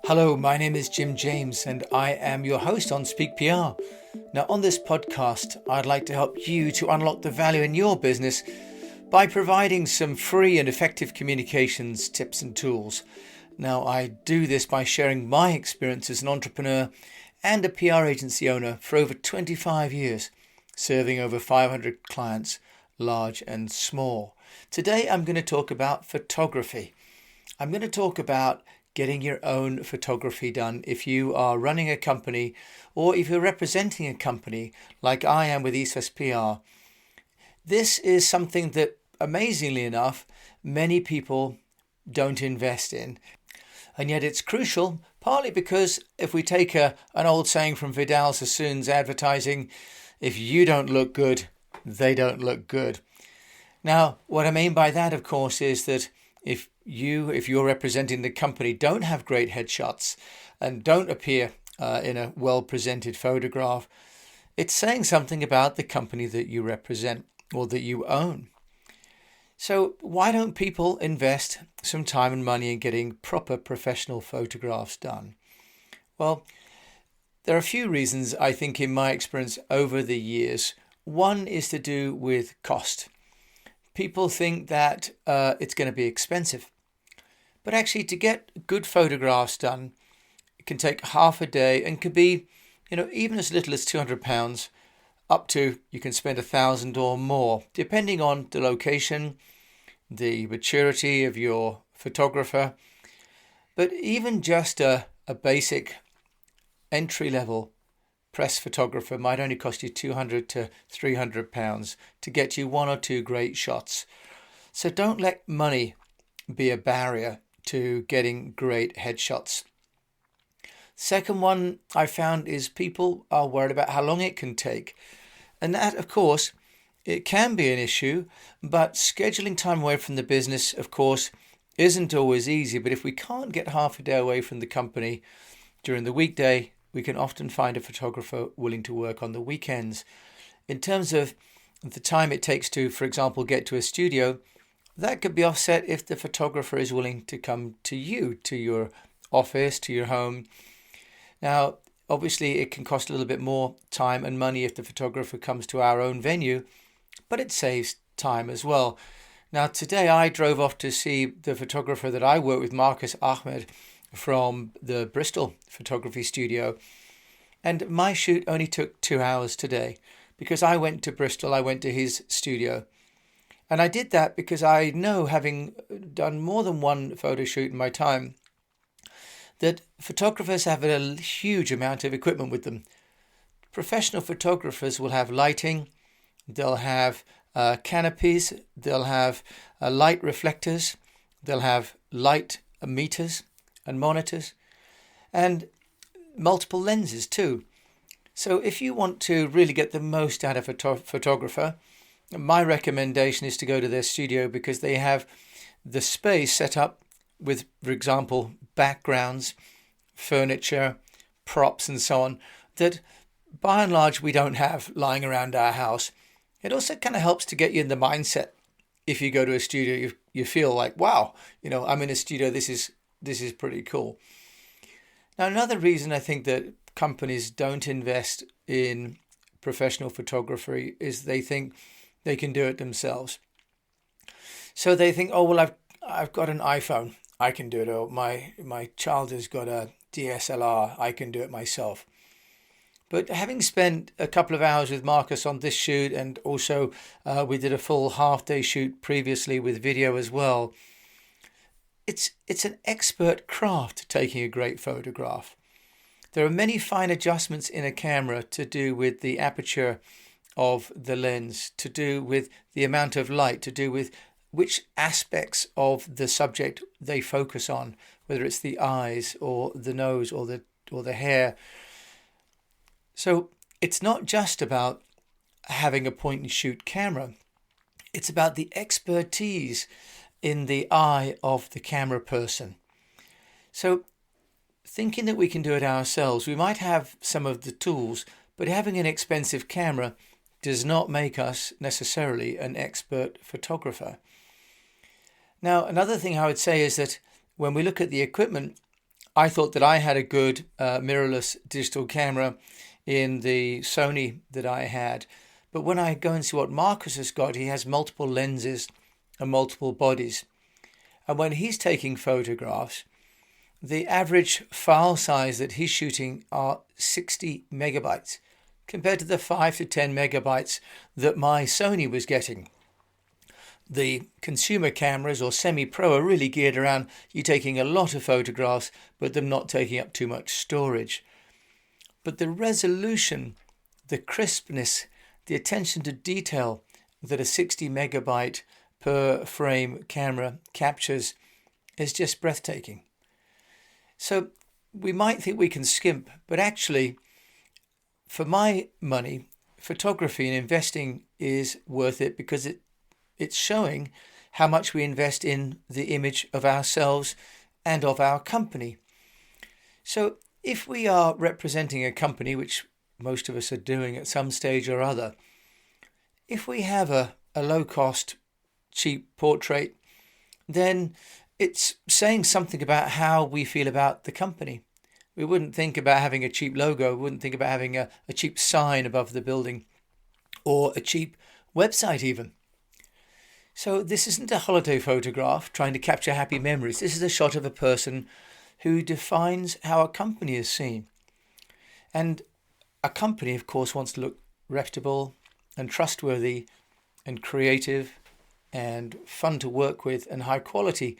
Hello, my name is Jim James and I am your host on Speak PR. Now, on this podcast, I'd like to help you to unlock the value in your business by providing some free and effective communications tips and tools. Now, I do this by sharing my experience as an entrepreneur and a PR agency owner for over 25 years, serving over 500 clients, large and small. Today, I'm going to talk about photography. I'm going to talk about getting your own photography done if you are running a company or if you're representing a company like I am with East PR. This is something that, amazingly enough, many people don't invest in. And yet it's crucial, partly because if we take an old saying from Vidal Sassoon's advertising, if you don't look good, they don't look good. Now, what I mean by that, of course, is that if you're representing the company, don't have great headshots and don't appear in a well-presented photograph, it's saying something about the company that you represent or that you own. So why don't people invest some time and money in getting proper professional photographs done? Well, there are a few reasons, I think, in my experience over the years. One is to do with cost. People think that it's going to be expensive. But actually, to get good photographs done, it can take half a day and could be, even as little as £200 up to you can spend £1,000 or more, depending on the location, the maturity of your photographer. But even just a basic entry-level press photographer might only cost you £200 to £300 to get you one or two great shots. So don't let money be a barrier to getting great headshots. Second one I found is people are worried about how long it can take. And that, of course, it can be an issue, but scheduling time away from the business, of course, isn't always easy. But if we can't get half a day away from the company during the weekday, we can often find a photographer willing to work on the weekends. In terms of the time it takes to, for example, get to a studio, that could be offset if the photographer is willing to come to you, to your office, to your home. Now, obviously, it can cost a little bit more time and money if the photographer comes to our own venue, but it saves time as well. Now, today I drove off to see the photographer that I work with, Marcus Ahmad, from the Bristol photography studio. And my shoot only took 2 hours today because I went to Bristol, I went to his studio. And I did that because I know, having done more than one photo shoot in my time, that photographers have a huge amount of equipment with them. Professional photographers will have lighting, they'll have canopies, they'll have light reflectors, they'll have light meters and monitors, and multiple lenses too. So if you want to really get the most out of a photographer, my recommendation is to go to their studio because they have the space set up with, for example, backgrounds, furniture, props and so on that by and large we don't have lying around our house. It also kind of helps to get you in the mindset. If you go to a studio, you feel like, wow, I'm in a studio, this is pretty cool. Now, another reason I think that companies don't invest in professional photography is they think they can do it themselves. So they think, oh, well, I've got an iPhone, I can do it. Or my child has got a DSLR, I can do it myself. But having spent a couple of hours with Marcus on this shoot, and also we did a full half-day shoot previously with video as well, it's an expert craft taking a great photograph. There are many fine adjustments in a camera to do with the aperture of the lens, to do with the amount of light, to do with which aspects of the subject they focus on, whether it's the eyes or the nose or the hair. So it's not just about having a point and shoot camera. It's about the expertise in the eye of the camera person. So thinking that we can do it ourselves, we might have some of the tools, but having an expensive camera does not make us necessarily an expert photographer. Now, another thing I would say is that when we look at the equipment, I thought that I had a good mirrorless digital camera in the Sony that I had. But when I go and see what Marcus has got, he has multiple lenses and multiple bodies. And when he's taking photographs, the average file size that he's shooting are 60 megabytes compared to the 5 to 10 megabytes that my Sony was getting. The consumer cameras or semi-pro are really geared around you taking a lot of photographs, but them not taking up too much storage. But the resolution, the crispness, the attention to detail that a 60 megabyte per frame camera captures is just breathtaking. So we might think we can skimp, but actually, for my money, photography and investing is worth it because it's showing how much we invest in the image of ourselves and of our company. So if we are representing a company, which most of us are doing at some stage or other, if we have a low-cost, cheap portrait, then it's saying something about how we feel about the company. We wouldn't think about having a cheap logo, we wouldn't think about having a cheap sign above the building or a cheap website even. So this isn't a holiday photograph trying to capture happy memories. This is a shot of a person who defines how a company is seen. And a company, of course, wants to look reputable and trustworthy and creative and fun to work with and high quality.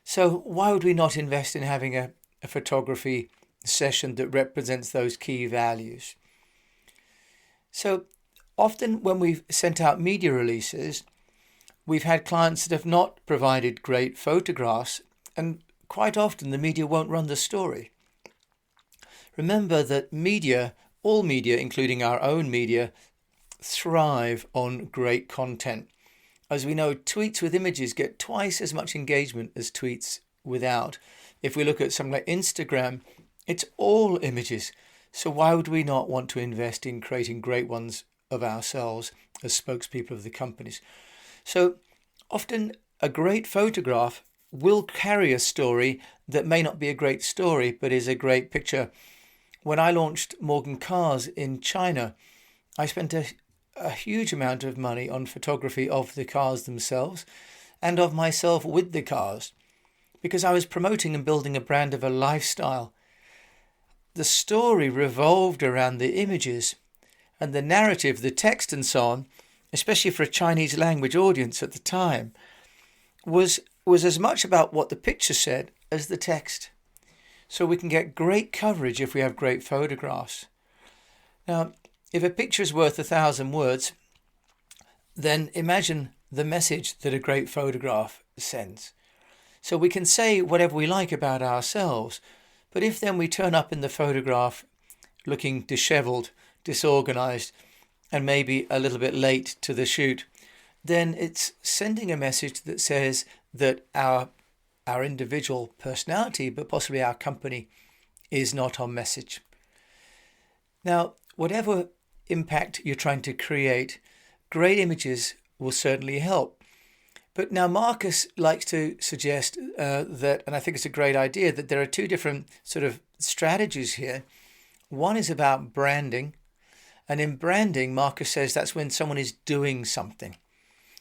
So why would we not invest in having a photography session that represents those key values? So often when we've sent out media releases, we've had clients that have not provided great photographs, and quite often the media won't run the story. Remember that media, all media, including our own media, thrive on great content. As we know, tweets with images get twice as much engagement as tweets without. If we look at something like Instagram, it's all images. So why would we not want to invest in creating great ones of ourselves as spokespeople of the companies? So often a great photograph will carry a story that may not be a great story, but is a great picture. When I launched Morgan Cars in China, I spent a huge amount of money on photography of the cars themselves and of myself with the cars because I was promoting and building a brand of a lifestyle. The story revolved around the images and the narrative, the text and so on, especially for a Chinese language audience at the time, was as much about what the picture said as the text. So we can get great coverage if we have great photographs. Now, if a picture is worth 1,000 words, then imagine the message that a great photograph sends. So we can say whatever we like about ourselves, but if then we turn up in the photograph looking dishevelled, disorganized, and maybe a little bit late to the shoot, then it's sending a message that says that our individual personality, but possibly our company, is not on message. Now, whatever impact you're trying to create, great images will certainly help. But now Marcus likes to suggest that, and I think it's a great idea, that there are two different sort of strategies here. One is about branding. And in branding, Marcus says that's when someone is doing something.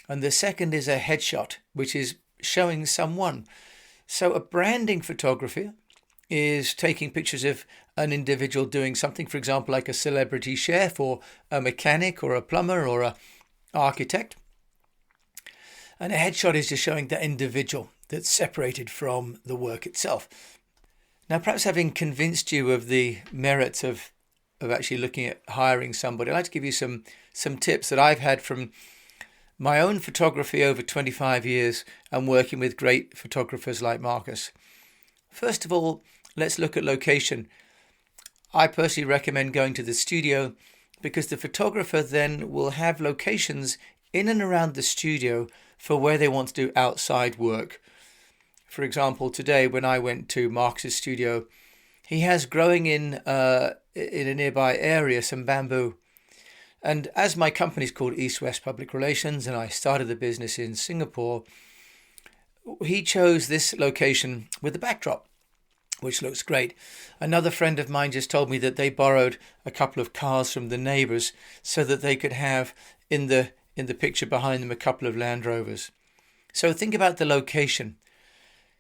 And the second is a headshot, which is showing someone. So a branding photography is taking pictures of an individual doing something, for example, like a celebrity chef or a mechanic or a plumber or an architect. And a headshot is just showing that individual that's separated from the work itself. Now, perhaps having convinced you of the merits of actually looking at hiring somebody, I'd like to give you some tips that I've had from my own photography over 25 years and working with great photographers like Marcus. First of all, let's look at location. I personally recommend going to the studio because the photographer then will have locations in and around the studio for where they want to do outside work. For example, today when I went to Marcus's studio, he has growing in a nearby area some bamboo. And as my company is called East West Public Relations and I started the business in Singapore, he chose this location with the backdrop. which looks great. Another friend of mine just told me that they borrowed a couple of cars from the neighbours so that they could have in the picture behind them a couple of Land Rovers. So think about the location.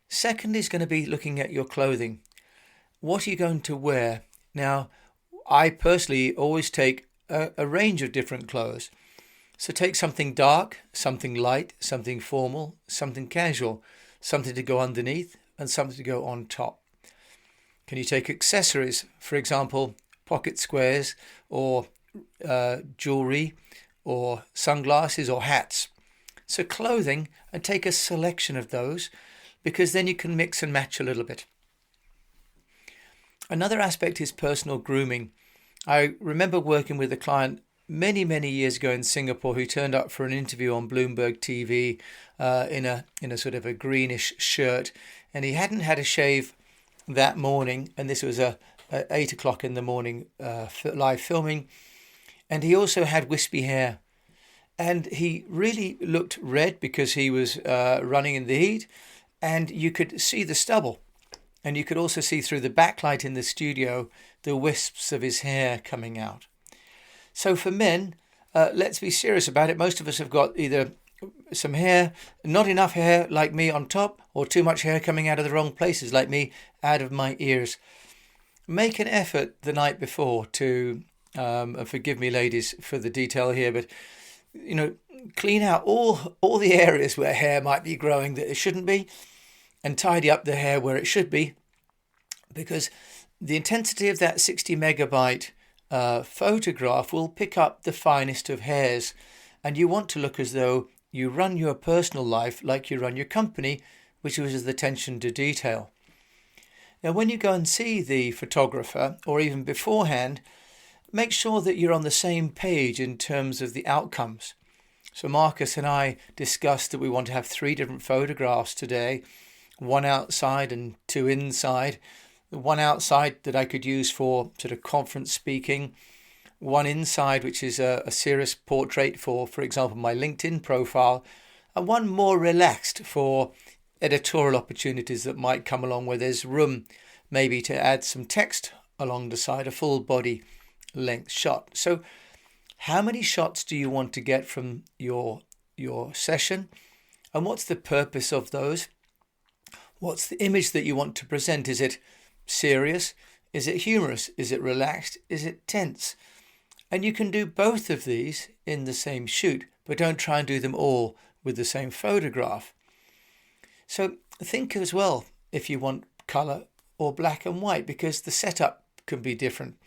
Second is going to be looking at your clothing. What are you going to wear? Now, I personally always take a range of different clothes. So take something dark, something light, something formal, something casual, something to go underneath and something to go on top. Can you take accessories, for example, pocket squares or jewellery or sunglasses or hats? So clothing, and take a selection of those, because then you can mix and match a little bit. Another aspect is personal grooming. I remember working with a client many, many years ago in Singapore who turned up for an interview on Bloomberg TV in a sort of a greenish shirt, and he hadn't had a shave that morning, and this was a 8 o'clock in the morning live filming, and he also had wispy hair, and he really looked red because he was running in the heat, and you could see the stubble, and you could also see through the backlight in the studio the wisps of his hair coming out. So for men, let's be serious about it. Most of us have got either some hair, not enough hair like me on top, or too much hair coming out of the wrong places like me out of my ears. Make an effort the night before to, forgive me ladies for the detail here, but clean out all the areas where hair might be growing that it shouldn't be, and tidy up the hair where it should be, because the intensity of that 60 megabyte photograph will pick up the finest of hairs, and you want to look as though you run your personal life like you run your company, which was the attention to detail. Now, when you go and see the photographer, or even beforehand, make sure that you're on the same page in terms of the outcomes. So Marcus and I discussed that we want to have 3 different photographs today, 1 outside and 2 inside. The 1 outside that I could use for sort of conference speaking, 1 inside which is a serious portrait for example, my LinkedIn profile, and 1 more relaxed for editorial opportunities that might come along where there's room maybe to add some text along the side, a full body length shot. So how many shots do you want to get from your session, and what's the purpose of those? What's the image that you want to present? Is it serious? Is it humorous? Is it relaxed? Is it tense? And you can do both of these in the same shoot, but don't try and do them all with the same photograph. So think as well if you want colour or black and white, because the setup can be different.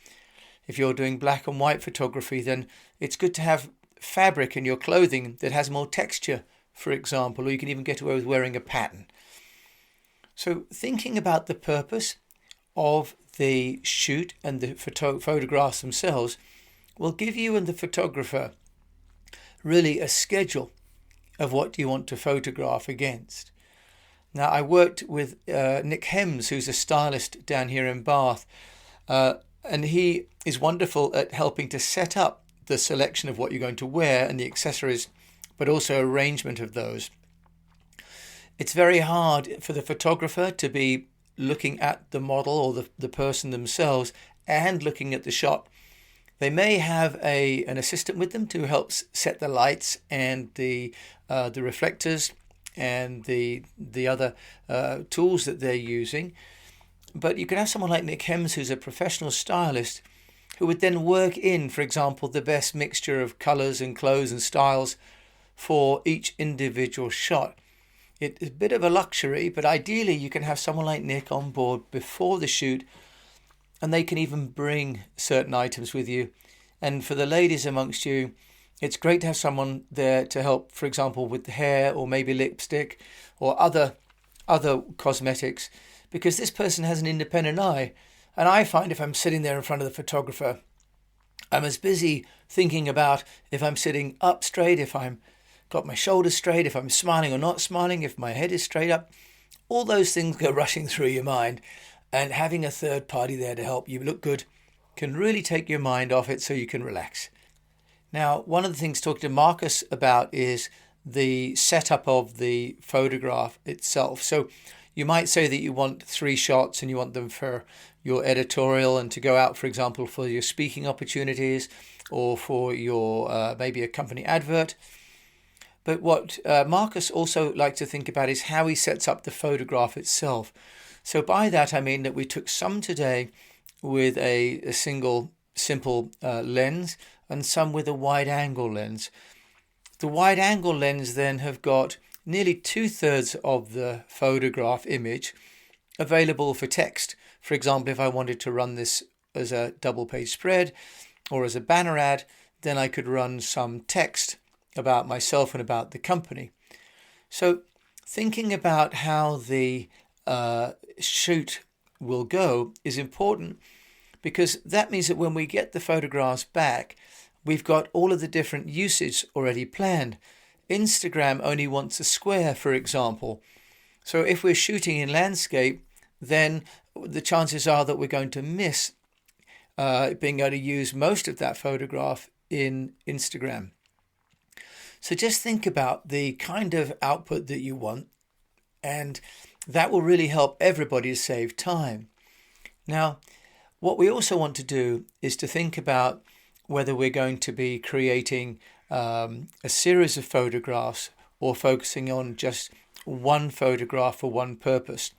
If you're doing black and white photography, then it's good to have fabric in your clothing that has more texture, for example, or you can even get away with wearing a pattern. So thinking about the purpose of the shoot and the photographs themselves will give you and the photographer really a schedule of what you want to photograph against. Now, I worked with Nick Hems, who's a stylist down here in Bath, and he is wonderful at helping to set up the selection of what you're going to wear and the accessories, but also arrangement of those. It's very hard for the photographer to be looking at the model or the person themselves and looking at the shot. They may have an assistant with them to help set the lights and the reflectors and the other tools that they're using. But you can have someone like Nick Hems, who's a professional stylist, who would then work in, for example, the best mixture of colours and clothes and styles for each individual shot. It's a bit of a luxury, but ideally you can have someone like Nick on board before the shoot, and they can even bring certain items with you. And for the ladies amongst you, it's great to have someone there to help, for example, with the hair or maybe lipstick or other cosmetics, because this person has an independent eye. And I find if I'm sitting there in front of the photographer, I'm as busy thinking about if I'm sitting up straight, if I'm got my shoulders straight, if I'm smiling or not smiling, if my head is straight up. All those things go rushing through your mind, and having a third party there to help you look good can really take your mind off it so you can relax. Now, one of the things talking to Marcus about is the setup of the photograph itself. So You might say that you want 3 shots and you want them for your editorial and to go out, for example, for your speaking opportunities or for your maybe a company advert. But what Marcus also likes to think about is how he sets up the photograph itself. So by that I mean that we took some today with a single simple lens and some with a wide angle lens. The wide angle lens then have got nearly 2/3 of the photograph image available for text. For example, if I wanted to run this as a double page spread or as a banner ad, then I could run some text about myself and about the company. So thinking about how the shoot will go is important, because that means that when we get the photographs back, we've got all of the different usage already planned. Instagram only wants a square, for example. So if we're shooting in landscape, then the chances are that we're going to miss being able to use most of that photograph in Instagram. So just think about the kind of output that you want, and that will really help everybody to save time. Now, what we also want to do is to think about whether we're going to be creating a series of photographs or focusing on just one photograph for one purpose.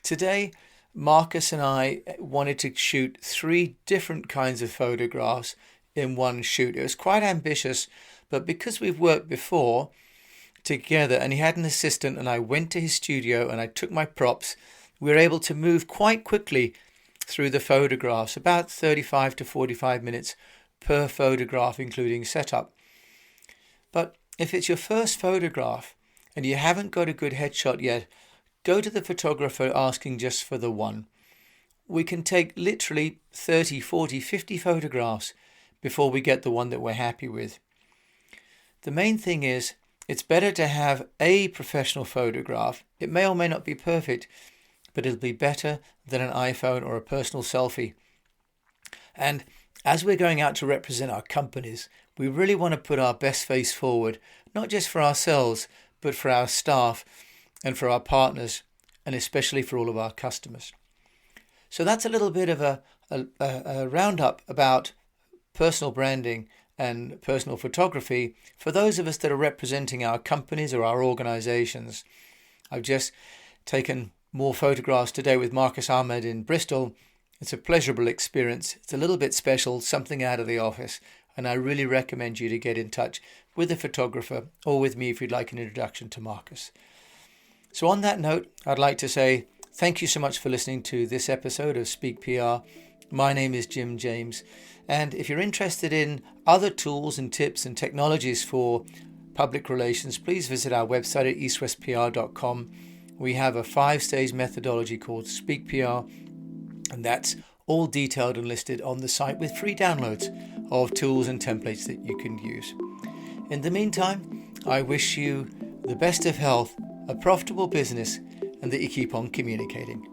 Today, Marcus and I wanted to shoot 3 different kinds of photographs in one shoot. It was quite ambitious, but because we've worked before together and he had an assistant and I went to his studio and I took my props, we were able to move quite quickly through the photographs, about 35 to 45 minutes per photograph, including setup. But if it's your first photograph and you haven't got a good headshot yet, go to the photographer asking just for the one. We can take literally 30, 40, 50 photographs before we get the one that we're happy with. The main thing is, it's better to have a professional photograph. It may or may not be perfect, but it'll be better than an iPhone or a personal selfie. And as we're going out to represent our companies, we really want to put our best face forward, not just for ourselves, but for our staff and for our partners, and especially for all of our customers. So that's a little bit of a roundup about personal branding and personal photography for those of us that are representing our companies or our organizations. I've just taken more photographs today with Marcus Ahmad in Bristol. It's a pleasurable experience. It's a little bit special, something out of the office, and I really recommend you to get in touch with a photographer or with me if you'd like an introduction to Marcus. So on that note, I'd like to say thank you so much for listening to this episode of Speak PR. My name is Jim James, and if you're interested in other tools and tips and technologies for public relations, please visit our website at eastwestpr.com. We have a 5-stage methodology called Speak PR, and that's all detailed and listed on the site with free downloads of tools and templates that you can use. In the meantime, I wish you the best of health, a profitable business, and that you keep on communicating.